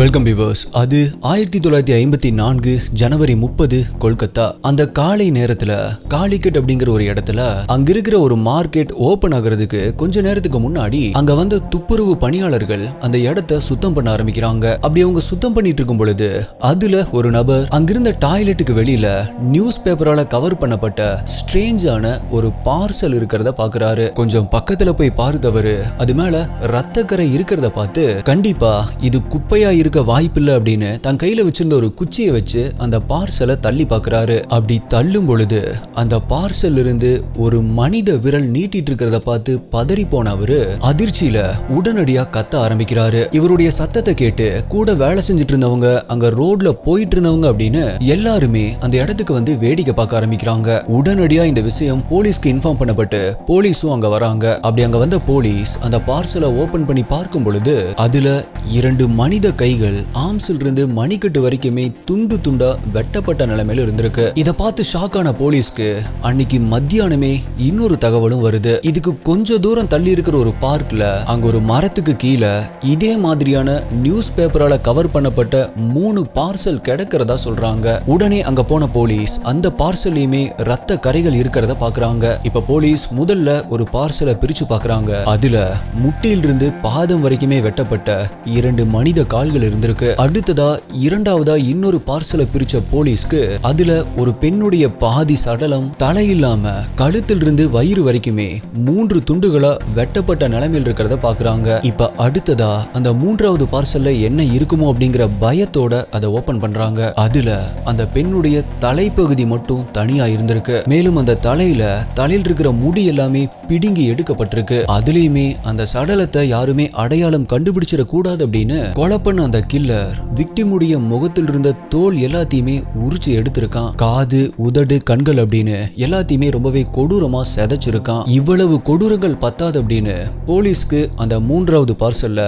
Welcome viewers. அது 1954 ஜனவரி 30 கொல்கத்தா. அந்த காலை நேரத்துல காலிக்கட் அப்படிங்கிற ஒரு இடத்துல அங்க இருக்கிற ஒரு மார்க்கெட் ஓபன் ஆகிறதுக்கு கொஞ்ச நேரத்துக்கு முன்னாடி அங்க வந்த துப்புரவு பணியாளர்கள் அந்த இடத்தை சுத்தம் பண்ண ஆரம்பிக்கிறாங்க. அப்படி அவங்க சுத்தம் பண்ணிட்டு இருக்கும் பொழுது அதுல ஒரு நபர் அங்கிருந்த டாய்லெட்டுக்கு வெளியில நியூஸ் பேப்பரால கவர் பண்ணப்பட்ட ஸ்ட்ரேஞ்சான ஒரு பார்சல் இருக்கிறத பாக்குறாரு. கொஞ்சம் பக்கத்துல போய் பார்த்தவரு அது மேல ரத்தக்கரை இருக்கிறத பார்த்து கண்டிப்பா இது குப்பையா இருக்க வாய்ப்பில்லை அப்படின்னு தன் கையில வச்சிருந்த ஒரு குச்சியை வச்சு அந்த பார்சலை தள்ளி பார்க்கிறாரு. அப்படி தள்ளும் பொழுது அந்த பார்சல் இருந்து ஒரு மனித விரல் நீட்டிட்டு இருக்கிறத பார்த்து பதறி போன அவரு அதிர்ச்சியில உடனடியா கத்த ஆரம்பிக்கிறாரு. இவருடைய சத்தத்தை கேட்டு கூட வேலை செஞ்சுட்டு இருந்தவங்க, அங்க ரோட்ல போயிட்டு இருந்தவங்க அப்படின்னு எல்லாருமே அந்த இடத்துக்கு வந்து வேடிக்கை பார்க்க ஆரம்பிக்கிறாங்க. உடனடியா இந்த விஷயம் போலீஸ்க்கு இன்ஃபார்ம் பண்ணப்பட்டு போலீஸும் அங்க வராங்க. அப்படி அங்க வந்த போலீஸ் அந்த பார்சலை ஓபன் பண்ணி பார்க்கும் பொழுது அதுல 2 மனித கைகள் ஆம்ஸ்ல இருந்து மணிக்கட்டு வரைக்குமே துண்டு துண்டா வெட்டப்பட்ட நிலைமையில இருந்திருக்கு. இத பார்த்து ஷாக்கான போலீஸ்க்கு அன்னைக்கு மத்தியானமே இன்னொரு தகவலும் வருது. இதுக்கு கொஞ்ச தூரம் தள்ளி இருக்கிற ஒரு பார்க்ல அங்க ஒரு மரத்துக்கு கீழே இதே மாதிரியான நியூஸ் பேப்பரால கவர் பண்ணப்பட்ட 3 பார்சல் கிடக்கிறதா சொல்றாங்க. உடனே அங்க போன போலீஸ் அந்த பார்சல்லையுமே ரத்த கரைகள் இருக்கிறத பாக்குறாங்க. இப்ப போலீஸ் முதல்ல ஒரு பார்சலை பிரிச்சு பாக்குறாங்க. அதுல முட்டியிலிருந்து பாதம் வரைக்குமே வெட்டப்பட்ட 2 மனித கால்கள் இருந்திருக்கு. அடுத்ததா இரண்டாவதா இன்னொரு பார்சலை பிரிச்ச போலீஸ்க்கு அதுல ஒரு பெண்ணுடைய பாதி சடலம் தலை இல்லாம கழுத்தில் இருந்து வயிறு வரைக்குமே 3 துண்டுகளா வெட்டப்பட்ட நிலைமையில் இருக்கிறத பாக்குறாங்க. இப்ப அடுத்ததா அந்த 3வது பார்சல்ல என்ன இருக்குமோ அப்படிங்கிற பயத்தோட அதை ஓபன் பண்றாங்க. அதுல அந்த பெண்ணுடைய தலைப்பகுதி மட்டும் தனியா இருந்திருக்கு. மேலும் அந்த தலையில் இருக்கிற முடி எல்லாமே பிடுங்கி எடுக்கப்பட்டிருக்கு. அதுலயுமே அந்த சடலத்தை யாருமே அடையாளம் கண்டுபிடிச்சிட கூடாது அப்படின்னு கொலை பண்ண அந்த கில்லர் விக்டிமுடைய முகத்தில் இருந்த தோல் எல்லாத்தையுமே உரிச்சு எடுத்திருக்கான். காது, உதடு, கண்கள் அப்படின்னு எல்லாத்தையுமே ரொம்பவே கொடூரமா செதைச்சிருக்கான். இவ்வளவு கொடூரங்கள் பத்தாது அப்படின்னு போலீஸ்க்கு அந்த 3வது பார்சல்ல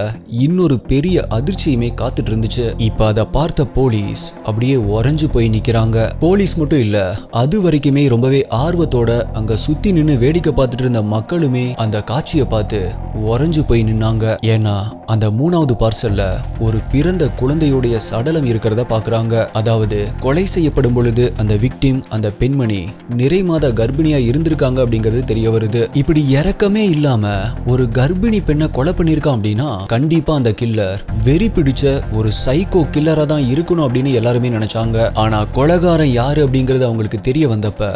இன்னொரு பெரிய அதிர்ச்சியுமே காத்துட்டு இருந்துச்சு. இப்ப அதை பார்த்த போலீஸ் அப்படியே உறைஞ்சு போய் நிக்கிறாங்க. போலீஸ் மட்டும் இல்ல, அது வரைக்குமே ரொம்பவே ஆர்வத்தோட அங்க சுத்தி நின்னு வேடிக்கை பார்த்துட்டு இருந்த மக்களுமே அந்த காட்சியை பார்த்து உறைஞ்சு போய் நின்னாங்க. ஏன்னா அந்த 3வது பார்சல்ல ஒரு பிறந்த குழந்தையுடைய சடலம் இருக்கிறத பாக்குறாங்க. அதாவது கொலை செய்யப்படும் பொழுது அந்த விக்டிம், அந்த பெண்மணி நிறை மாத கர்ப்பிணியா இருந்திருக்காங்க அப்படிங்கிறது தெரிய வருது. இப்படி இறக்கமே இல்லாம ஒரு கர்ப்பிணி பெண்ணை கொலை பண்ணிருக்கான் அப்படின்னா கண்டிப்பா அந்த கில்லர் வெறி பிடிச்ச ஒரு சைக்கோ கில்லரா தான் இருக்கணும் அப்படின்னு எல்லாருமே நினைச்சாங்க. ஆனா கொலைகாரன் யாரு அப்படிங்கிறது அவங்களுக்கு தெரிய வந்தப்ப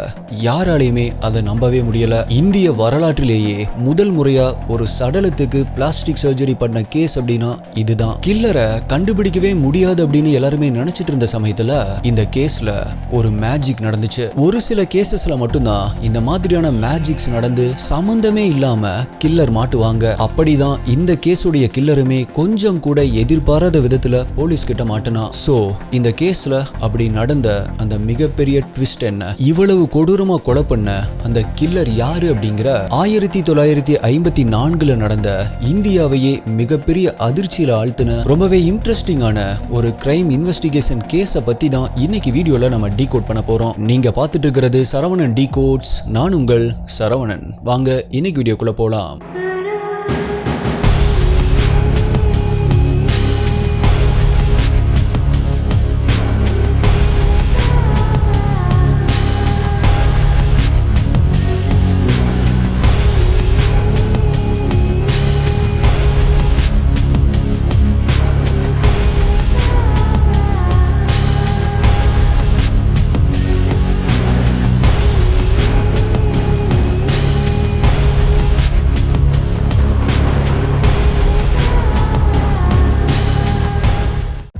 யாராலையுமே அதை நம்பவே முடியல. இந்திய வரலாற்றிலேயே முதல் முறையா ஒரு சடலத்துக்கு பிளாஸ்டிக் சர்ஜரி பண்ண கேஸ் அப்படின்னா இதுதான். கில்லரை கண்டுபிடிக்கவே முடியாது அப்படின்னு எல்லாருமே நினைச்சிட்டு இருந்த சமயத்துல இந்த கேஸ்ல ஒரு மேஜிக் நடந்துச்சு. ஒரு சில கேசஸ்ல மட்டும்தான் இந்த மாதிரியான மேஜிக்ஸ் நடந்து சம்பந்தமே இல்லாம கில்லர் மாட்டுவாங்க. அப்படிதான் இந்த கேஸுடைய கில்லருமே கொஞ்சம் கூட எதிர்பாராத விதத்துல போலீஸ் கிட்ட மாட்டினா. சோ இந்த கேஸ்ல அப்படி நடந்த அந்த மிகப்பெரிய ட்விஸ்ட் என்ன, இவ்வளவு கொடூரமா கொலை பண்ண அந்த கில்லர் யாரு அப்படிங்கிற 1954 நடந்த இந்தியாவையே மிகப்பெரிய அதிர்ச்சியில ஆழ்த்தின ரொம்பவே இன்ட்ரெஸ்டிங்கான ஒரு கிரைம் இன்வெஸ்டிகேஷன் கேஸை பத்தி தான் இன்னைக்கு வீடியோல நம்ம டீகோட் பண்ண போறோம். நீங்க பார்த்துட்டு இருக்கிறது சரவணன் டீகோட்ஸ். நான் உங்கள் சரவணன். வாங்க இன்னைக்கு வீடியோக்குள்ள போலாம்.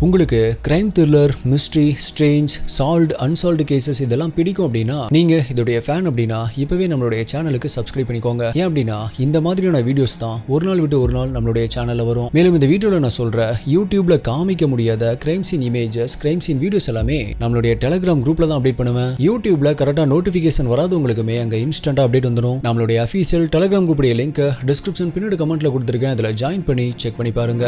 உங்களுக்கு crime thriller, mystery, strange, solved, unsolved cases இதெல்லாம் பிடிக்கும் அப்படின்னா நீங்க இதோடைய ஃபேன் அப்படின்னா இப்பவே நம்மளுடைய சேனலுக்கு சப்ஸ்கிரைப் பண்ணிக்கோங்க. ஏன் அப்படின்னா இந்த மாதிரியான வீடியோஸ் தான் ஒரு நாள் விட்டு ஒரு நாள் நம்மளுடைய சேனல்ல வரும். மேலும் இந்த வீடியோல நான் சொல்ற யூடியூப்ல காமிக்க முடியாத crime scene images, crime scene videos எல்லாமே நம்மளுடைய டெலிகிராம் குரூப்ல தான் அப்டேட் பண்ணுவேன். யூடியூப்ல கரெக்டா நோட்டிபிகேஷன் வராதவங்களுக்குமே அங்க இன்ஸ்டன்டா அப்டேட் வந்துடும். நம்மளுடைய அஃபீஷியல் டெலிகிராம் குரூப்புடைய லிங்க் டிஸ்கிரிப்ஷன் பின்னாடி கமெண்ட்ல கொடுத்துருக்கேன். அதுல ஜாயின் பண்ணி செக் பண்ணி பாருங்க.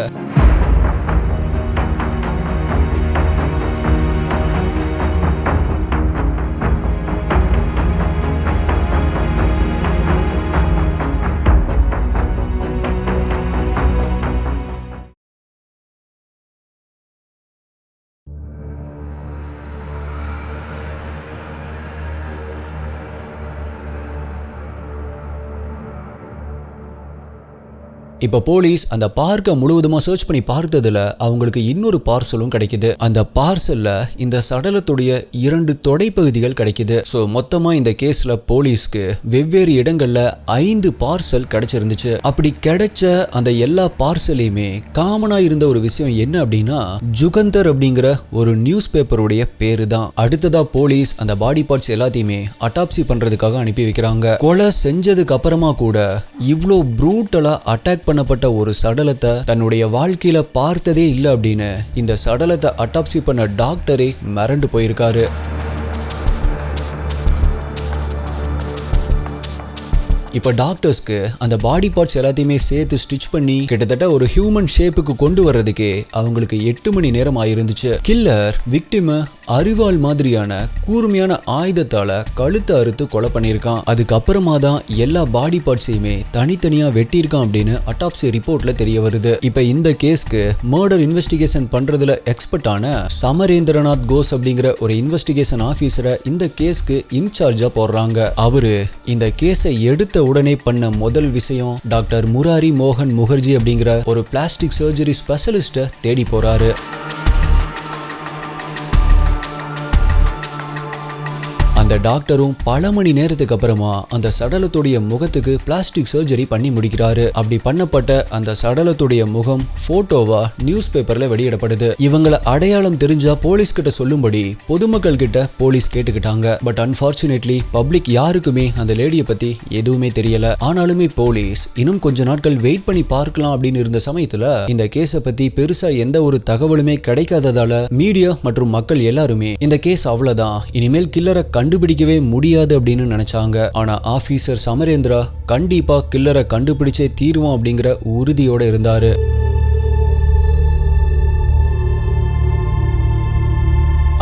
இப்ப போலீஸ் அந்த பார்க்க முழுவதுமா சர்ச் பண்ணி பார்த்ததுல அவங்களுக்கு இன்னொரு பார்சலும் கிடைக்குது. அந்த பார்சல்ல இந்த சடலத்துடைய 2 தொடைப்பகுதிகள் கிடைக்குது. சோ மொத்தமா இந்த கேஸ்ல போலீஸ்க்கு வெவ்வேறு இடங்கள்ல 5 பார்சல் கிடைச்சிருந்துச்சு. அப்படி கிடைச்ச அந்த எல்லா பார்சலையுமே காமனா இருந்த ஒரு விஷயம் என்ன அப்படின்னா ஜுகந்தர் அப்படிங்கிற ஒரு நியூஸ் பேப்பருடைய பேரு தான். அடுத்ததா போலீஸ் அந்த பாடி பார்ட்ஸ் எல்லாத்தையுமே அட்டாப்சி பண்றதுக்காக அனுப்பி வைக்கிறாங்க. கொலை செஞ்சதுக்கு அப்புறமா கூட இவ்ளோ ப்ரூட்டலா அட்டாக் பண்ணப்பட்ட ஒரு சடலத்தை தன்னுடைய வாழ்க்கையில பார்த்ததே இல்லை அப்படின்னு இந்த சடலத்தை அட்டாப்சி பண்ண டாக்டரே மிரண்டு போயிருக்காரு. இப்ப டாக்டர்ஸ்க்கு அந்த பாடி பார்ட்ஸ் எல்லாத்தையுமே சேர்த்து ஸ்டிச் பண்ணி கிட்டத்தட்ட ஒரு ஹியூமன் ஷேப்புக்கு கொண்டு வர்றதுக்கே அவங்களுக்கு 8 மணி நேரம் ஆயிருந்துச்சு. கில்லர் விக்டிம அரிவாள் மாதிரியான கூர்மையான ஆயுதத்தால கழுத்தை அறுத்து கொலை பண்ணியிருக்கான். அதுக்கப்புறமா தான் எல்லா பாடி பார்ட்ஸையுமே தனித்தனியா வெட்டியிருக்கான் அப்படின்னு அட்டாப்சி ரிப்போர்ட்ல தெரிய வருது. இப்ப இந்த கேஸ்க்கு மர்டர் இன்வெஸ்டிகேஷன் பண்றதுல எக்ஸ்பர்ட்டான சமரேந்திரநாத் கோஸ் அப்படிங்கிற ஒரு இன்வெஸ்டிகேஷன் ஆபீசரை இந்த கேஸ்க்கு இன்சார்ஜா போடுறாங்க. அவரு இந்த கேஸை எடுத்த உடனே பண்ண முதல் விஷயம் டாக்டர் முராரி மோகன் முகர்ஜி அப்படிங்கிற ஒரு பிளாஸ்டிக் சர்ஜரி ஸ்பெஷலிஸ்ட தேடி போறாரு. அந்த டாக்டரும் பல மணி நேரத்துக்கு அப்புறமா அந்த சடலத்துடைய முகத்துக்கு பிளாஸ்டிக் சர்ஜரி பண்ணி முடிக்கிறாரு. அப்படி பண்ணப்பட்ட அந்த சடலத்துடைய முகம் போட்டோவா நியூஸ் பேப்பர்ல வெளியிடப்படுது. இவங்களை அடையாளம் தெரிஞ்சா போலீஸ் கிட்ட சொல்லும்படி பொதுமக்கள் கிட்ட போலீஸ் கேட்டுக்கிட்டாங்க. பட் அன்பார்ச்சுனேட்லி பப்ளிக் யாருக்குமே அந்த லேடியை பத்தி எதுவுமே தெரியல. ஆனாலுமே போலீஸ் இன்னும் கொஞ்ச நாட்கள் வெயிட் பண்ணி பார்க்கலாம் அப்படின்னு இருந்த சமயத்துல இந்த கேஸை பத்தி பெருசா எந்த ஒரு தகவலுமே கிடைக்காததால மீடியா மற்றும் மக்கள் எல்லாருமே இந்த கேஸ் அவ்வளவுதான், இனிமேல் கில்லரை கண்டுபிடிக்கவே முடியாது அப்படின்னு நினைச்சாங்க. ஆனா ஆபீசர் சமரேந்திரா கண்டிப்பா கில்லரை கண்டுபிடிச்சே தீருவோம் அப்படிங்கிற உறுதியோட இருந்தாரு.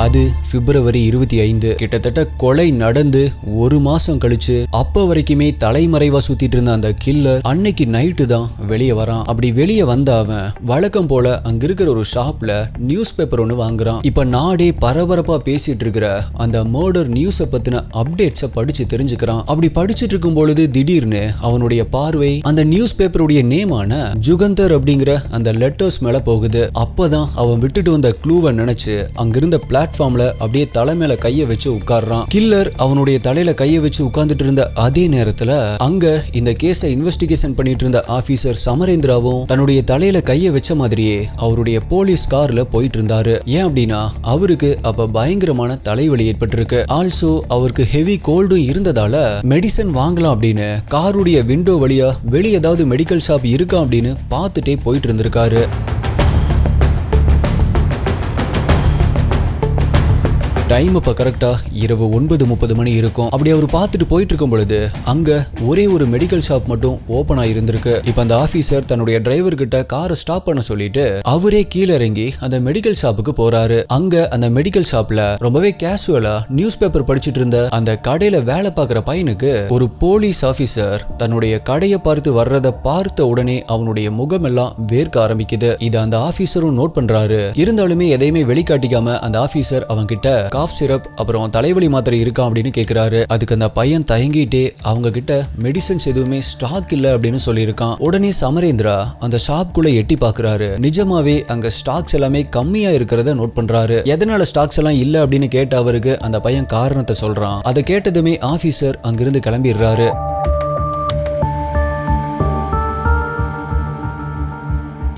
அது பிப்ரவரி 25. கிட்டத்தட்ட கொலை நடந்து 1 மாசம் கழிச்சு அப்ப வரைக்குமே தலைமறைவா சுத்திட்டு இருந்த அந்த கில்லர் அன்னைக்கு நைட்டு தான் வெளியே வரான். அப்படி வெளியே வந்த அவன் வழக்கம் போல அங்க இருக்கிற ஒரு ஷாப்ல நியூஸ் பேப்பர் ஒன்று வாங்குறான். இப்ப நாடே பரபரப்பா பேசிட்டு இருக்கிற அந்த மர்டர் நியூஸை பத்தின அப்டேட்ஸை படிச்சு தெரிஞ்சுக்கிறான். அப்படி படிச்சுட்டு இருக்கும் பொழுது திடீர்னு அவனுடைய பார்வை அந்த நியூஸ் பேப்பருடைய நேமான ஜுகந்தர் அப்படிங்கிற அந்த லெட்டர்ஸ் மேல போகுது. அப்பதான் அவன் விட்டுட்டு வந்த க்ளூவை நினைச்சு அங்கிருந்த பிளாட்ஃபார்ம்ல அப்படியே தலை மேல கைய வச்சு உட்கார்றான். கில்லர் அவனுடைய தலையில கைய வச்சு உட்கார்ந்துட்டு இருந்த அதே நேரத்துல அங்க இந்த கேஸை இன்வெஸ்டிகேஷன் பண்ணிட்டு இருந்த ஆபீசர் சமரேந்திராவும் தன்னுடைய தலையில கைய வச்ச மாதிரியே அவருடைய போலீஸ் கார்ல போயிட்டு இருந்தாரு. ஏன் அப்படின்னா அவருக்கு அப்ப பயங்கரமான தலைவலி ஏற்பட்டிருக்கு. ஆல்சோ அவருக்கு ஹெவி கோல்டும் இருந்ததால மெடிசன் வாங்கலாம் அப்படின்னு காருடைய விண்டோ வழியா வெளியே ஏதாவது மெடிக்கல் ஷாப் இருக்கா அப்படின்னு பார்த்துட்டே போயிட்டு இருந்திருக்காரு. டைம் இப்ப கரெக்டா இரவு 9:30 மணி இருக்கும். அப்படி அவர் பார்த்துட்டு போயிட்டு இருக்கும் பொழுது அங்க ஒரே ஒரு மெடிக்கல் ஷாப் மட்டும் ஓபன் ஆயிருந்திருக்கு. இப்ப அந்த ஆபீசர் தன்னுடைய டிரைவர் கிட்ட காரை ஸ்டாப் பண்ண சொல்லிட்டு அவரே கீழே இறங்கி அந்த மெடிக்கல் ஷாப்புக்கு போறாரு. அங்க அந்த மெடிக்கல் ஷாப்ல ரொம்பவே கேஷுவலா நியூஸ் பேப்பர் படிச்சுட்டு இருந்த அந்த கடையில வேலை பார்க்குற பையனுக்கு ஒரு போலீஸ் ஆபீசர் தன்னுடைய கடையை பார்த்து வர்றத பார்த்த உடனே அவனுடைய முகம் எல்லாம் வேர்க்க ஆரம்பிக்குது. இதை அந்த ஆபீசரும் நோட் பண்றாரு. இருந்தாலுமே எதையுமே வெளிக்காட்டிக்காம அந்த ஆபீசர் அவங்க கிட்ட காஃப் சிரப் அப்புறம் தலைவலி மாத்திரை இருக்கா அப்படின்னு கேக்குறாரு. அதுக்கு அந்த பையன் தயங்கிட்டே அவங்க கிட்ட மெடிசன்ஸ் எதுவுமே ஸ்டாக் இல்ல அப்படின்னு சொல்லியிருக்கான். உடனே சமரேந்திரா அந்த ஷாப்குள்ள எட்டி பாக்குறாரு. நிஜமாவே அங்க ஸ்டாக்ஸ் எல்லாமே கம்மியா இருக்கிறத நோட் பண்றாரு. எதனால ஸ்டாக்ஸ் எல்லாம் இல்ல அப்படின்னு கேட்ட அவருக்கு அந்த பையன் காரணத்தை சொல்றான். அதை கேட்டதுமே ஆபீசர் அங்கிருந்து கிளம்பிடுறாரு.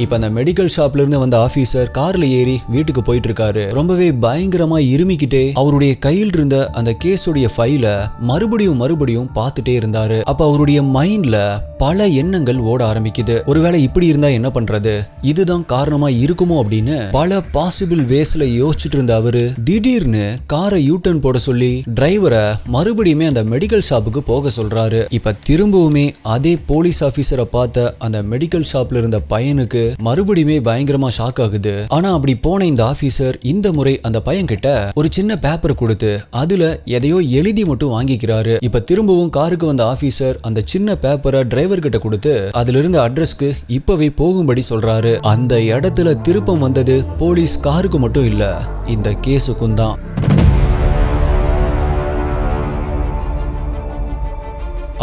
இப்ப அந்த மெடிக்கல் ஷாப்ல இருந்து வந்த ஆபீசர் கார்ல ஏறி வீட்டுக்கு போயிட்டு இருக்காரு. ரொம்பவே பயங்கரமா இருமிக்கிட்டே அவருடைய கையில் இருந்த அந்த கேஸோடைய ஃபைல மறுபடியும் பார்த்துட்டே இருந்தாரு. அப்ப அவருடைய மைண்ட்ல பல எண்ணங்கள் ஓட ஆரம்பிக்குது. ஒருவேளை இப்படி இருந்தா என்ன பண்றது, இதுதான் காரணமா இருக்குமோ அப்படின்னு பல பாசிபிள் வேஸ்ல யோசிச்சுட்டு இருந்த அவரு திடீர்னு காரை யூட்டர்ன் போட சொல்லி டிரைவரை மறுபடியுமே அந்த மெடிக்கல் ஷாப்புக்கு போக சொல்றாரு. இப்ப திரும்பவுமே அதே போலீஸ் ஆபீசரை பார்த்த அந்த மெடிக்கல் ஷாப்ல இருந்த பையனுக்கு மறுபடியுமே பயங்கரமா ஷாக் ஆகுது. ஆனா அப்படி போன இந்த ஆபீசர் இந்த முறை அந்த பையன் கிட்ட ஒரு சின்ன பேப்பர் கொடுத்து அதுல எதையோ எழுதி மட்டும் வாங்கிக்கிறாரு. இப்ப திரும்பவும் காருக்கு வந்த ஆபீசர் அந்த சின்ன பேப்பரை டிரைவர் கிட்ட கொடுத்து அதுல இருந்த அட்ரஸ்க்கு இப்பவே போகும்படி சொல்றாரு. அந்த இடத்துல திருப்பம் வந்தது போலீஸ் காருக்கு மட்டும் இல்ல, இந்த கேஸுக்கும் தான்.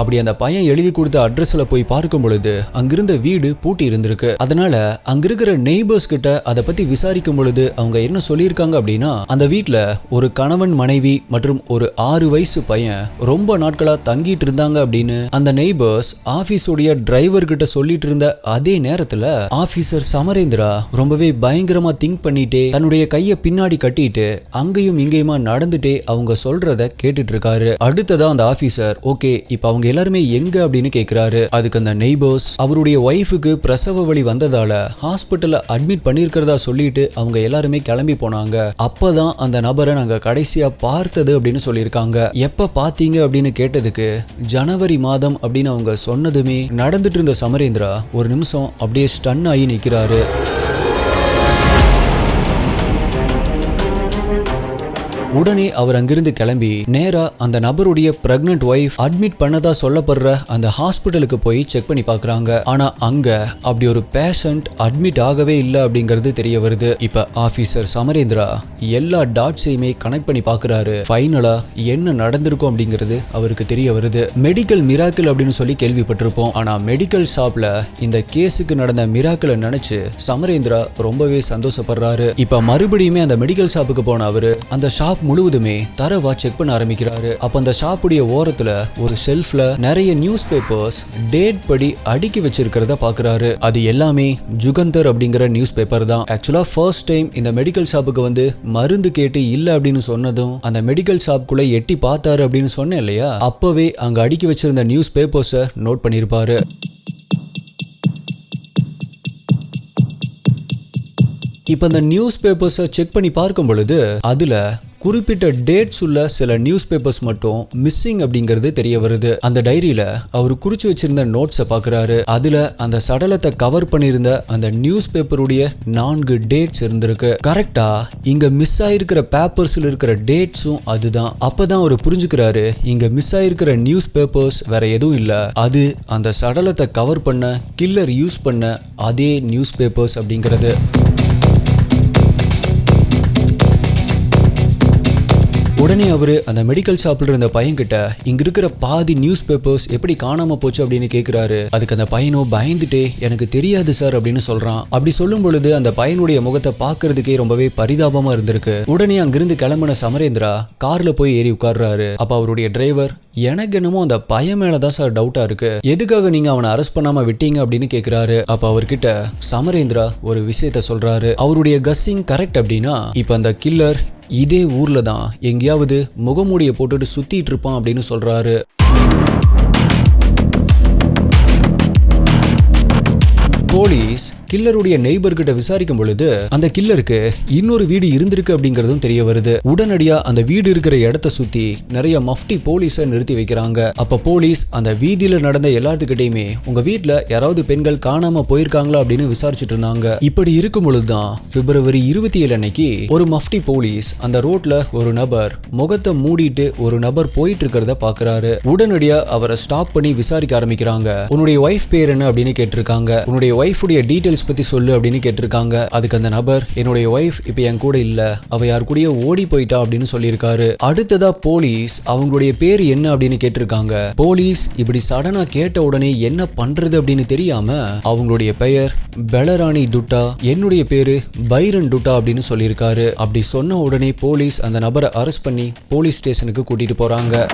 அப்படி அந்த பையன் எழுதி கொடுத்த அட்ரஸ்ல போய் பார்க்கும் பொழுது அங்கிருந்த வீடு பூட்டி இருந்திருக்கு. அதனால அங்க இருக்கிற நெய்பர்ஸ் கிட்ட அதை பத்தி விசாரிக்கும் பொழுது அவங்க என்ன சொல்லியிருக்காங்க அப்படின்னா, அந்த வீட்டுல ஒரு கணவன் மனைவி மற்றும் ஒரு 6 வயசு பையன் ரொம்ப நாட்களா தங்கிட்டு இருந்தாங்க அப்படின்னு அந்த நெய்பர்ஸ் ஆபீஸோடைய டிரைவர் கிட்ட சொல்லிட்டு இருந்த அதே நேரத்துல ஆபீசர் சமரேந்திரா ரொம்பவே பயங்கரமா திங்க் பண்ணிட்டே தன்னுடைய கையை பின்னாடி கட்டிட்டு அங்கேயும் இங்கேயுமா நடந்துட்டே அவங்க சொல்றத கேட்டுட்டு இருக்காரு. அடுத்ததா அந்த ஆபீசர் ஓகே இப்ப அவங்க எல்லாருமே எங்க அப்படின்னு கேக்குறாரு. அதுக்கு அந்த நெய்பர்ஸ் அவருடைய ஒய்ஃபுக்கு பிரசவ வலி வந்ததால ஹாஸ்பிட்டல்ல அட்மிட் பண்ணிருக்கிறதா சொல்லிட்டு அவங்க எல்லாருமே கிளம்பி போனாங்க. அப்பதான் அந்த நபரை நாங்க கடைசியா பார்த்தது அப்படின்னு சொல்லியிருக்காங்க. எப்ப பாத்தீங்க அப்படின்னு கேட்டதுக்கு ஜனவரி மாதம் அப்படின்னு அவங்க சொன்னதுமே நடந்துட்டு இருந்த சமரேந்திரா ஒரு நிமிஷம் அப்படியே ஸ்டன் ஆகி நிக்கிறாரு. உடனே அவர் அங்கிருந்து கிளம்பி நேரா அந்த நபருடைய பிரெக்னன்ட் ஒய்ஃப் அட்மிட் பண்ணதா சொல்லப்படுற அந்த ஹாஸ்பிட்டலுக்கு போய் செக் பண்ணி பாக்குறாங்க. ஆனா அங்க அப்படி ஒரு பேஷண்ட் அட்மிட் ஆகவே இல்லை அப்படிங்கிறது தெரிய வருது. இப்ப ஆபீசர் சமரேந்திரா எல்லா டாட்ஸையுமே கனெக்ட் பண்ணி பாக்குறாரு. ஃபைனலா என்ன நடந்திருக்கும் அப்படிங்கிறது அவருக்கு தெரிய வருது. மெடிக்கல் மிராக்கிள் அப்படின்னு சொல்லி கேள்விப்பட்டிருப்போம். ஆனா மெடிக்கல் ஷாப்ல இந்த கேஸுக்கு நடந்த மிராக்கிளை நினைச்சு சமரேந்திரா ரொம்பவே சந்தோஷப்படுறாரு. இப்ப மறுபடியுமே அந்த மெடிக்கல் ஷாப்புக்கு போன அவரு அந்த ஷாப் முழுவதுமே தரவா செக் பண்ண ஆரம்பிக்கிறாரு. அப்ப அந்த ஷாப்புடைய ஓரத்துல ஒரு ஷெல்ஃப்ல நிறைய நியூஸ் பேப்பர்ஸ் டேட் படி அடுக்கி வச்சிருக்கிறத பாக்குறாரு. அது எல்லாமே ஜுகந்தர் அப்படிங்கிற நியூஸ் பேப்பர் தான். ஆக்சுவலா ஃபர்ஸ்ட் டைம் இந்த மெடிக்கல் ஷாப்புக்கு வந்து மருந்து கேட்டு இல்ல அப்படின்னு சொன்னதும் அந்த மெடிக்கல் ஷாப்புக்குள்ள எட்டி பார்த்தாரு அப்படின்னு சொன்னேன் இல்லையா, அப்பவே அங்க அடுக்கி வச்சிருந்த நியூஸ் பேப்பர்ஸை நோட் பண்ணிருப்பாரு. இப்ப இந்த நியூஸ் பேப்பர்ஸை செக் பண்ணி பார்க்கும் பொழுது அதுல குறிப்பிட்ட டேட்ஸ் உள்ள சில நியூஸ் பேப்பர்ஸ் மட்டும் மிஸ்ஸிங் அப்படிங்கிறது தெரிய வருது. அந்த டைரியில அவர் குறிச்சு வச்சிருந்த நோட்ஸை பாக்குறாரு. அதுல அந்த சடலத்தை கவர் பண்ணியிருந்த அந்த நியூஸ் பேப்பருடைய 4 டேட்ஸ் இருந்திருக்கு. கரெக்டா இங்க மிஸ் ஆயிருக்கிற பேப்பர்ஸ்ல இருக்கிற டேட்ஸும் அதுதான். அப்பதான் அவர் புரிஞ்சுக்கிறாரு இங்க மிஸ் ஆயிருக்கிற நியூஸ் பேப்பர்ஸ் வேற எதுவும் இல்ல, அது அந்த சடலத்தை கவர் பண்ண கில்லர் யூஸ் பண்ண அதே நியூஸ் பேப்பர்ஸ் அப்படிங்கிறது. உடனே அவரு அந்த மெடிக்கல் ஷாப்ல இருந்த பையன் கிட்ட இங்க இருக்கிற பாதி நியூஸ் பேப்பர்ஸ் எப்படி காணாம போச்சு அப்படின்னு கேக்குறாரு. அதுக்கு அந்த பையனோ பயந்துட்டே எனக்கு தெரியாது சார் அப்படின்னு சொல்றான். அப்படி சொல்லும் பொழுது அந்த பையனுடைய முகத்தை பாக்குறதுக்கே ரொம்பவே பரிதாபமா இருந்திருக்கு. உடனே அங்கிருந்து கிளம்பின சமரேந்திரா கார்ல போய் ஏறி உட்கார்றாரு. அப்ப அவருடைய டிரைவர் எனக்கு என்னமோ அந்த பையன் மேலதான் சார் டவுட்டா இருக்கு, எதுக்காக நீங்க அவனை அரெஸ்ட் பண்ணாம விட்டீங்க அப்படின்னு கேக்குறாரு. அப்ப அவர்கிட்ட சமரேந்திரா ஒரு விஷயத்த சொல்றாரு. அவருடைய கஸ்ஸிங் கரெக்ட் அப்படின்னா இப்ப அந்த கில்லர் இதே ஊர்ல தான் எங்கேயாவது முகமூடியை போட்டுட்டு சுத்திட்டு இருப்பான் அப்படின்னு சொல்றாரு. போலீஸ் கில்லருடைய நெய்பர் கிட்ட விசாரிக்கும் பொழுது அந்த கில்லருக்கு இன்னொரு வீடு இருந்திருக்கு அப்படிங்கறதும் தெரிய வருது. உடனடியா அந்த வீடு இருக்கிற இடத்த சுத்தி நிறைய மஃப்டி போலீஸை நிறுத்தி வைக்கிறாங்க. அப்ப போலீஸ் அந்த வீதியில நடந்த எல்லாத்துக்கிட்டையுமே உங்க வீட்டுல யாராவது பெண்கள் காணாம போயிருக்காங்களா அப்படின்னு விசாரிச்சுட்டு இருந்தாங்க. இப்படி இருக்கும் பொழுதுதான் பிப்ரவரி 27 அன்னைக்கு ஒரு மஃப்டி போலீஸ் அந்த ரோட்ல ஒரு நபர் முகத்தை மூடிட்டு ஒரு நபர் போயிட்டு இருக்கிறத பாக்குறாரு. உடனடியா அவரை ஸ்டாப் பண்ணி விசாரிக்க ஆரம்பிக்கிறாங்க. உன்னுடைய ஒய்ஃப் பேர் என்ன அப்படின்னு கேட்டிருக்காங்க. உன்னுடைய ஒய்ஃபுடைய டீடைல்ஸ் பத்தி சொல்லு அப்படின்னு கேட்டிருக்காங்க. அதுக்கு அந்த நபர் என்னுடைய ஒய்ஃப் இப்ப என் கூட இல்ல, அவ யார் கூடயே ஓடி போயிட்டா அப்படின்னு சொல்லியிருக்காரு. அடுத்ததா போலீஸ் அவங்களுடைய பேர் என்ன அப்படின்னு கேட்டிருக்காங்க. போலீஸ் இப்படி சடனா கேட்ட உடனே என்ன பண்றது அப்படின்னு தெரியாம அவங்களுடைய பெயர் பெலராணி துட்டா, என்னுடைய பேரு பைரன் துட்டா அப்படின்னு சொல்லியிருக்காரு. அப்படி சொன்ன உடனே போலீஸ் அந்த நபரை அரெஸ்ட் பண்ணி போலீஸ் ஸ்டேஷனுக்கு கூட்டிட்டு போறாங்க.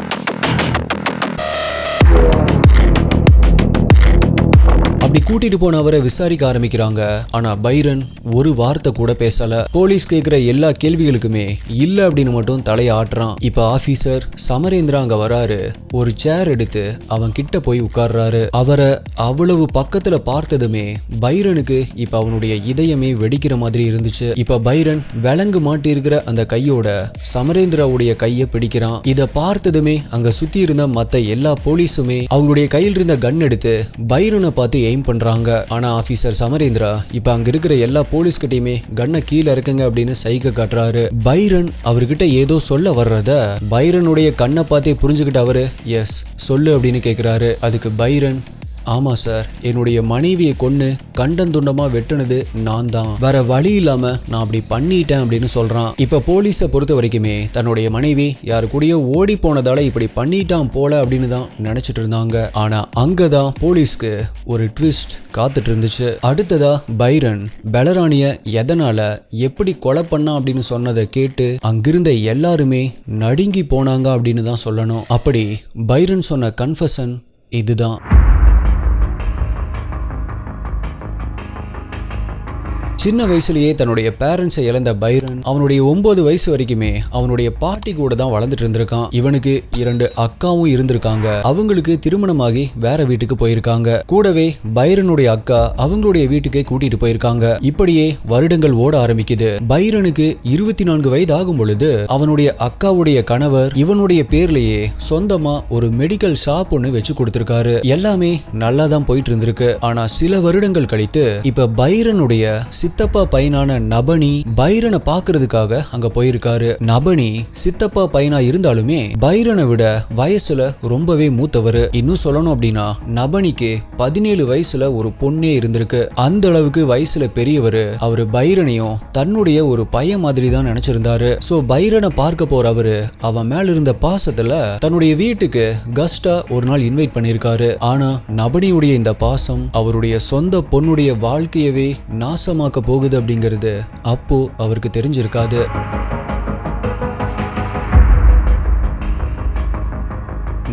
அப்படி கூட்டிட்டு போன அவரை விசாரிக்க ஆரம்பிக்கிறாங்க. ஆனா பைரன் ஒரு வார்த்தை கூட பேசல. போலீஸ் கேட்கிற எல்லா கேள்விகளுக்குமே இல்ல அப்படின்னு மட்டும் தலையை ஆட்டுறான். இப்ப ஆபீசர் சமரேந்திரா அங்க வராரு. ஒரு சேர் எடுத்து அவன் கிட்ட போய் உட்கார்றாரு. அவரை அவ்வளவு பக்கத்துல பார்த்ததுமே பைரனுக்கு இப்ப அவனுடைய இதயமே வெடிக்கிற மாதிரி இருந்துச்சு. இப்ப பைரன் விலங்கு மாட்டி இருக்கிற அந்த கையோட சமரேந்திராவுடைய கையை பிடிக்கிறான். இத பார்த்ததுமே அங்க சுத்தி இருந்த மத்த எல்லா போலீஸுமே அவங்களுடைய கையில் இருந்த கன் எடுத்து பைரனை பார்த்து எய்ம் பண்றாங்க. ஆனா ஆபீசர் சமரேந்திரா இப்ப அங்க இருக்கிற எல்லா போலீஸ் கிட்டையுமே கண்ணை கீழே இறக்குங்க அப்படின்னு சைகை காட்டுறாரு. பைரன் அவர்கிட்ட ஏதோ சொல்ல வர்றத பைரனுடைய கண்ணை பார்த்தே புரிஞ்சுக்கிட்ட அவரு எஸ் சொல்லு அப்படின்னு கேக்குறாரு. அதுக்கு பைரன் ஆமா சார், என்னுடைய மனைவியை கொன்னு கண்டந்துண்டமா வெட்டுனது நான் தான், வேற வழி இல்லாம நான் அப்படி பண்ணிட்டேன் அப்படின்னு சொல்றான். இப்ப போலீஸை பொறுத்த வரைக்குமே தன்னுடைய மனைவி யாரு கூடயோ ஓடி போனதால இப்படி பண்ணிட்டான் போல அப்படின்னு தான் நினைச்சிட்டு இருந்தாங்க. ஆனா அங்கதான் போலீஸ்க்கு ஒரு ட்விஸ்ட் காத்துட்டு இருந்துச்சு. அடுத்ததா பைரன் பெலராணிய எதனால எப்படி கொலை பண்ணா அப்படின்னு சொன்னதை கேட்டு அங்கிருந்த எல்லாருமே நடுங்கி போனாங்க அப்படின்னு தான் சொல்லணும். அப்படி பைரன் சொன்ன கன்ஃபெஷன் இதுதான். சின்ன வயசுலயே தன்னுடைய பேரண்ட்ஸை இழந்த பைரன் அவனுடைய 9 வயசு வரைக்குமே அவனுடைய பாட்டி கூட தான் வளர்ந்துட்டு இருந்திருக்கான். இவனுக்கு 2 அக்காவும் இருந்திருக்காங்க. அவங்களுக்கு திருமணமாகி வேற வீட்டுக்கு போயிருக்காங்க. கூடவே பைரனுடைய அக்கா அவங்களுடைய வீட்டுக்கே கூட்டிட்டு போயிருக்காங்க. இப்படியே வருடங்கள் ஓட ஆரம்பிக்குது. பைரனுக்கு 24 வயது ஆகும் பொழுது அவனுடைய அக்காவுடைய கணவர் இவனுடைய பேர்லயே சொந்தமா ஒரு மெடிக்கல் ஷாப் ஒன்னு வச்சு கொடுத்திருக்காரு. எல்லாமே நல்லா தான் போயிட்டு இருந்திருக்கு. ஆனா சில வருடங்கள் கழித்து இப்ப பைரனுடைய சித்தப்பா பையனான நபனி பைரனை பாக்குறதுக்காக அங்க போயிருக்காரு. நபனி சித்தப்பா பையனா இருந்தாலுமே பைரனை விட வயசுல ரொம்பவே மூத்தவரு. இன்னும் சொல்லணும் அப்படின்னா நபனிக்கு 17 வயசுல ஒரு பொண்ணே இருந்திருக்கு. அந்த அளவுக்கு வயசுல பெரியவரு. அவரு பைரனையும் தன்னுடைய ஒரு பையன் மாதிரி தான் நினைச்சிருந்தாரு. சோ பைரனை பார்க்க போறவரு அவன் மேல இருந்த பாசத்துல தன்னுடைய வீட்டுக்கு கஸ்டா ஒரு நாள் இன்வைட் பண்ணிருக்காரு. ஆனா நபனியுடைய இந்த பாசம் அவருடைய சொந்த பொண்ணுடைய வாழ்க்கையவே நாசமாக்க போகுது அப்படிங்கிறது அப்போ அவருக்கு தெரிஞ்சிருக்காது.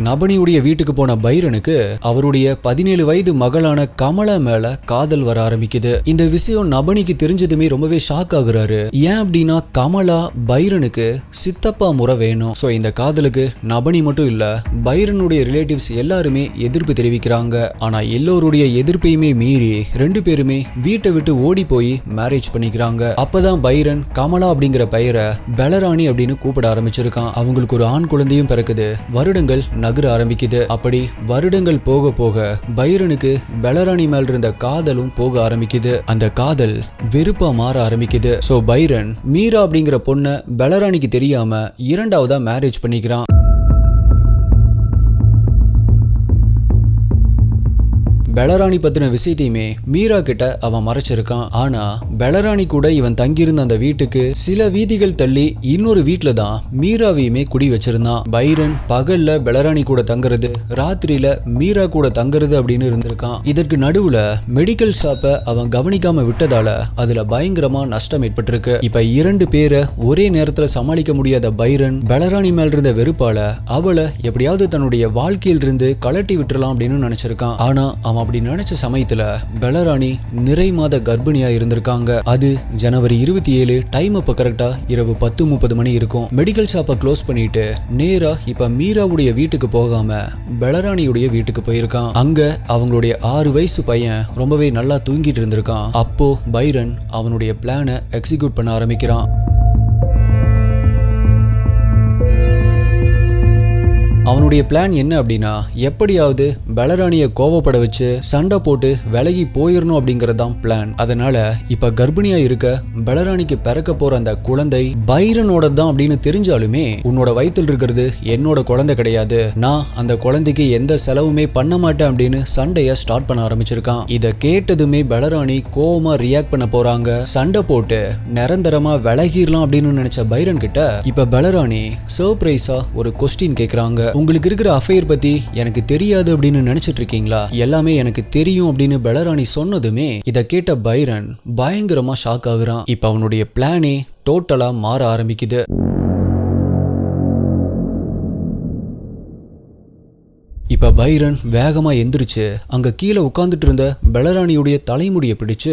நபனியுடைய வீட்டுக்கு போன பைரனுக்கு அவருடைய 17 வயது மகளான கமலா மேல காதல் வர ஆரம்பிக்குது. இந்த விஷயம் நபனிக்கு தெரிஞ்சதுமே ரொம்பவே ஷாக் ஆகுறாரு. ஏன் அப்படின்னா கமலா பைரனுக்கு சித்தப்பா முறை வேணும். சோ இந்த காதலுக்கு நபனி மட்டும் இல்ல பைரனுடைய ரிலேட்டிவ்ஸ் எல்லாருமே எதிர்ப்பு தெரிவிக்கிறாங்க. ஆனா எல்லோருடைய எதிர்ப்பையுமே மீறி 2 பேருமே வீட்டை விட்டு ஓடி போய் மேரேஜ் பண்ணிக்கிறாங்க. அப்பதான் பைரன் கமலா அப்படிங்கிற பெயரை பெலராணி அப்படின்னு கூப்பிட ஆரம்பிச்சிருக்கான். அவங்களுக்கு ஒரு ஆண் குழந்தையும் பிறக்குது. வருடங்கள் நகர ஆரம்பிக்குது. அப்படி வருடங்கள் போக போக பைரனுக்கு பெலராணி மேல் இருந்த காதலும் போக ஆரம்பிக்குது. அந்த காதல் வெறுப்பா மாற ஆரம்பிக்குது. சோ பைரன் மீரா அப்படிங்கிற பொண்ண பெலராணிக்கு தெரியாம 2ஆவதா மேரேஜ் பண்ணிக்கிறான். பெலராணி பத்தின விஷயத்தையுமே மீரா கிட்ட அவன் மறைச்சிருக்கான். ஆனா பெலராணி கூட இவன் தங்கியிருந்த அந்த வீட்டுக்கு சில வீதிகள் தள்ளி இன்னொரு வீட்டுல தான் மீராவையுமே குடி வச்சிருந்தான். பைரன் பகல்ல பெலராணி கூட தங்குறது, ராத்திரியில மீரா கூட தங்குறது அப்படின்னு இருந்திருக்கான். இதற்கு நடுவுல மெடிக்கல் ஷாப்பை அவன் கவனிக்காம விட்டதால அதுல பயங்கரமா நஷ்டம் ஏற்பட்டிருக்கு. இப்ப 2 பேரை ஒரே நேரத்துல சமாளிக்க முடியாத பைரன் பெலராணி மேல இருந்த வெறுப்பால அவளை எப்படியாவது தன்னுடைய வாழ்க்கையில் இருந்து கலட்டி விட்டுறலாம் அப்படின்னு நினைச்சிருக்கான். ஆனா அவன் அப்படி நினைச்ச சமயத்துல பெலராணி நிறை மாத கர்ப்பிணியா இருந்திருக்காங்க. அது ஜனவரி 27. டைம் அப்ப கரெக்டா இரவு 10:30 மணி இருக்கும். மெடிக்கல் ஷாப்பை க்ளோஸ் பண்ணிட்டு நேரா இப்ப மீராவுடைய வீட்டுக்கு போகாம பெலராணியுடைய வீட்டுக்கு போயிருக்கான். அங்க அவங்களுடைய 6 வயசு பையன் ரொம்பவே நல்லா தூங்கிட்டு இருந்திருக்கான். அப்போ பைரன் அவனுடைய பிளானை எக்ஸிக்யூட் பண்ண ஆரம்பிக்கிறான். அவனுடைய பிளான் என்ன அப்படின்னா எப்படியாவது பெலராணியை கோவப்பட வச்சு சண்டை போட்டு விலகி போயிடணும் அப்படிங்கறதான் பிளான். அதனால இப்ப கர்ப்பிணியா இருக்க பெலராணிக்கு பிறக்க போற அந்த குழந்தை பைரனோட தான் அப்படின்னு தெரிஞ்சாலுமே உன்னோட வயிற்றில் இருக்கிறது என்னோட குழந்தை கிடையாது, நான் அந்த குழந்தைக்கு எந்த செலவுமே பண்ண மாட்டேன் அப்படின்னு சண்டைய ஸ்டார்ட் பண்ண ஆரம்பிச்சிருக்கான். இத கேட்டதுமே பெலராணி கோவமா ரியாக்ட் பண்ண போறாங்க. சண்டை போட்டு நிரந்தரமா விலகிடலாம் அப்படின்னு நினைச்ச பைரன் கிட்ட இப்ப பெலராணி சர்ப்ரைஸா ஒரு கொஸ்டின் கேக்குறாங்க. உங்களுக்கு இருக்கிற அஃபேர் பத்தி எனக்கு தெரியாது அப்படின்னு நினைச்சிட்டு இருக்கீங்களா? எல்லாமே எனக்கு தெரியும் அப்படின்னு பெலராணி சொன்னதுமே இத கேட்ட பைரன் பயங்கரமா ஷாக் ஆகுறான். இப்ப அவனுடைய பிளானே டோட்டலா மாற ஆரம்பிக்குது. இப்ப பைரன் வேகமா எந்திரிச்சு அங்க கீழே உட்கார்ந்துட்டு இருந்த பெலராணியுடைய தலைமுடியை பிடிச்சு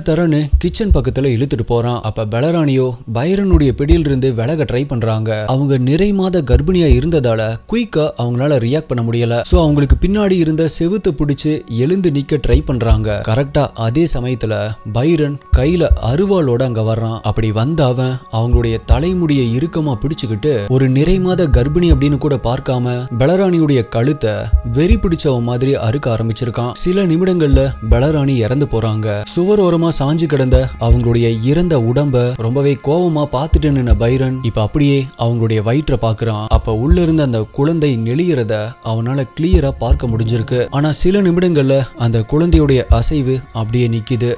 தரன்னு கிச்சன் பக்கத்துல இழுத்துட்டு போறான். அப்ப பெலராணியோ பைரனுடைய பிடியில இருந்து விலக ட்ரை பண்றாங்க. அவங்க நிறை மாத கர்ப்பிணியா இருந்ததால குயிக்கா அவங்களால ரியாக்ட் பண்ண முடியல. சோ அவங்களுக்கு பின்னாடி இருந்த செவுத்தை பிடிச்சு எழுந்து நிக்க ட்ரை பண்றாங்க. கரெக்டா அதே சமயத்துல பைரன் கையில அருவாளோட அங்க வர்றான். அப்படி வந்த அவன் அவங்களுடைய தலைமுடியை இறுக்கமா பிடிச்சுக்கிட்டு ஒரு நிறை மாத கர்ப்பிணி அப்படின்னு கூட பார்க்காம பெலராணியுடைய கழுத்தை வெறி பிடிச்சவ மாதிரி அறுக்க ஆரம்பிச்சிருக்கான். சில நிமிடங்கள்ல பெலராணி இறந்து போறாங்க. சுவர் ஓரமா சாஞ்சு கிடந்த அவங்களுடைய இறந்த உடம்ப ரொம்பவே கோவமா பார்த்துட்டு நின்ன பைரன் இப்ப அப்படியே அவங்களுடைய வயிற்றை பாக்குறான். அப்ப உள்ள இருந்த அந்த குழந்தை நெளியறத அவனால கிளியரா பார்க்க முடிஞ்சிருக்கு. ஆனா சில நிமிடங்கள்ல அந்த குழந்தையுடைய அசைவு அப்படியே நிக்குது.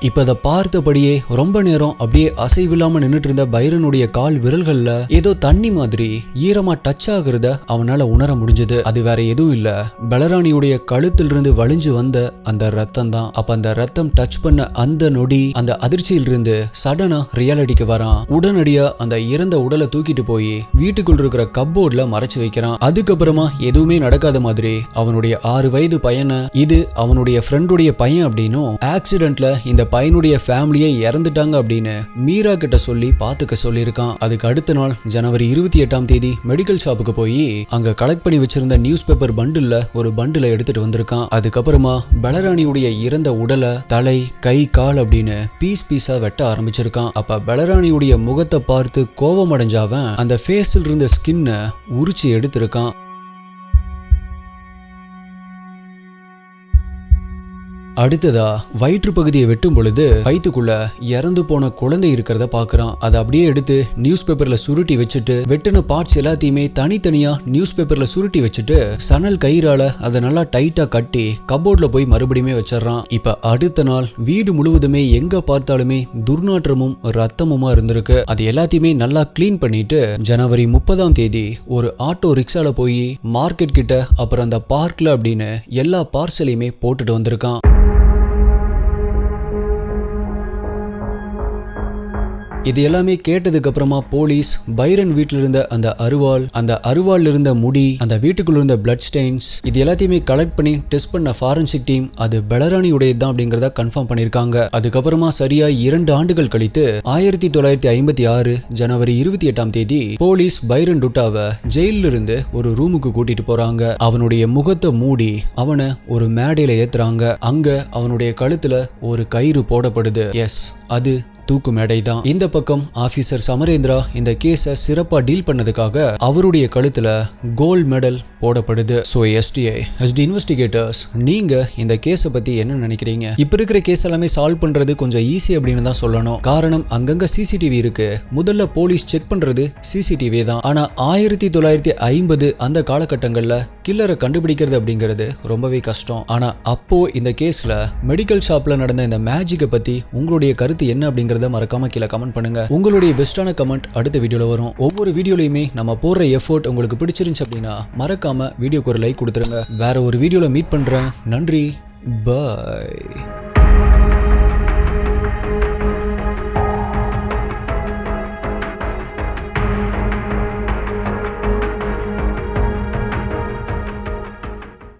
இப்ப அதை பார்த்தபடியே ரொம்ப நேரம் அப்படியே அசைவில்லாம நின்றுட்டு இருந்த பைரனுடைய கால் விரல்கள்ல ஏதோ தண்ணி மாதிரி ஈரமா டச் ஆகுறத அவனால உணர முடிஞ்சது. அது வேற எதுவும் இல்ல, பெலராணியுடைய கழுத்திலிருந்து வழிஞ்சு வந்த அந்த ரத்தம் தான். அப்ப அந்த ரத்தம் டச் பண்ண அந்த நொடி அந்த அதிர்ச்சியில இருந்து சடனா ரியாலிட்டிக்கு வரான். உடனடியா அந்த இறந்த உடலை தூக்கிட்டு போய் வீட்டுக்குள் இருக்கிற கப்போர்ட்ல மறைச்சு வைக்கிறான். அதுக்கப்புறமா எதுவுமே நடக்காத மாதிரி அவனுடைய 6 வயது பையனை இது அவனுடைய ஃப்ரெண்டுடைய பையன் அப்படின்னும் ஆக்சிடென்ட்ல இந்த பையனுடைய ஃபேமிலியே இறந்துட்டாங்க அப்படின்னு மீரா கிட்ட சொல்லி பாத்துக்க சொல்லியிருக்கான். அதுக்கு அடுத்த நாள் ஜனவரி 28ஆம் தேதி மெடிக்கல் ஷாப்புக்கு போய் அங்க கலெக்ட் பண்ணி வச்சிருந்த நியூஸ் பேப்பர் பண்டில்ல ஒரு பண்டிலை எடுத்துட்டு வந்திருக்கான். அதுக்கப்புறமா பெலராணியுடைய இறந்த உடலை தலை கை கால் அப்படின்னு பீஸா வெட்ட ஆரம்பிச்சிருக்கான். அப்ப பெலராணியுடைய முகத்தை பார்த்து கோபம் அடைஞ்சாவன் அந்த ஃபேஸ்ல இருந்த ஸ்கின்னை உரிச்சு எடுத்திருக்கான். அடுத்ததா வயிற்று பகுதியை வெட்டும் பொழுது வயிற்றுக்குள்ள இறந்து போன குழந்தை இருக்கிறத பாக்குறான். அதை அப்படியே எடுத்து நியூஸ் பேப்பர்ல சுருட்டி வச்சுட்டு வெட்டின பார்ட்ஸ் எல்லாத்தையுமே தனித்தனியா நியூஸ் பேப்பர்ல சுருட்டி வச்சுட்டு சணல் கயிறால அதை நல்லா டைட்டா கட்டி கப்போர்ட்ல போய் மறுபடியுமே வச்சிடறான். இப்ப அடுத்த நாள் வீடு முழுவதுமே எங்க பார்த்தாலுமே துர்நாற்றமும் ரத்தமுமா இருந்திருக்கு. அது எல்லாத்தையுமே நல்லா கிளீன் பண்ணிட்டு ஜனவரி 30ஆம் தேதி ஒரு ஆட்டோ ரிக்ஷால போய் மார்க்கெட் கிட்ட அப்புறம் அந்த பார்க்ல அப்படின்னு எல்லா பார்சலையுமே போட்டுட்டு வந்திருக்கான். இது எல்லாமே கேட்டதுக்கு அப்புறமா போலீஸ் பைரன் வீட்டில் இருந்த அந்த அருவாள் இருந்த முடி, அந்த வீட்டுக்குள்ள இருந்த பிளட் ஸ்டெயின்ஸ், இது எல்லாத்தையுமே கலெக்ட் பண்ணி டெஸ்ட் பண்ண ஃபாரன்சிக் டீம் அது பெலராணி உடையதுதான் அப்படிங்கறத கன்ஃபார்ம் பண்ணிருக்காங்க. அதுக்கப்புறமா சரியா 2 ஆண்டுகள் கழித்து 1956 ஜனவரி 28ஆம் தேதி போலீஸ் பைரன் டுட்டாவை ஜெயில இருந்து ஒரு ரூமுக்கு கூட்டிட்டு போறாங்க. அவனுடைய முகத்தை மூடி அவனை ஒரு மேடையில ஏத்துறாங்க. அங்க அவனுடைய கழுத்துல ஒரு கயிறு போடப்படுது. எஸ், அது தூக்கு மேடை தான். இந்த பக்கம் ஆபீசர் சமரேந்திரா இந்த கேஸை சிறப்பா டீல் பண்ணதுக்காக அவருடைய கழுத்துல கோல்ட் மெடல் போடப்படுது. சோ எஸ்டிஐ இன்வெஸ்டிகேட்டர்ஸ், நீங்க இந்த கேஸை பத்தி என்ன நினைக்கிறீங்க? இப்ப இருக்கிற கேஸ் எல்லாமே சால்வ் பண்றது கொஞ்சம் ஈஸி அப்படின்னு தான் சொல்லணும். காரணம் அங்கங்க சிசிடிவி இருக்கு. முதல்ல போலீஸ் செக் பண்றது சிசிடிவி தான். ஆனா 1950 அந்த காலகட்டங்கள்ல கில்லரை கண்டுபிடிக்கிறது அப்படிங்கிறது ரொம்பவே கஷ்டம். ஆனா அப்போ இந்த கேஸ்ல மெடிக்கல் ஷாப்ல நடந்த இந்த மேஜிக்கை பத்தி உங்களுடைய கருத்து என்ன அப்படிங்கிறத மறக்காம கீழே கமெண்ட் பண்ணுங்க. உங்களுடைய பெஸ்டான கமெண்ட் அடுத்த வீடியோல வரும். ஒவ்வொரு வீடியோலயுமே நம்ம போடுற எஃபோர்ட் உங்களுக்கு பிடிச்சிருந்துச்சு அப்படின்னா மறக்காம வீடியோக்கு ஒரு லைக் கொடுத்துருங்க. வேற ஒரு வீடியோல மீட் பண்றேன். நன்றி, பாய்.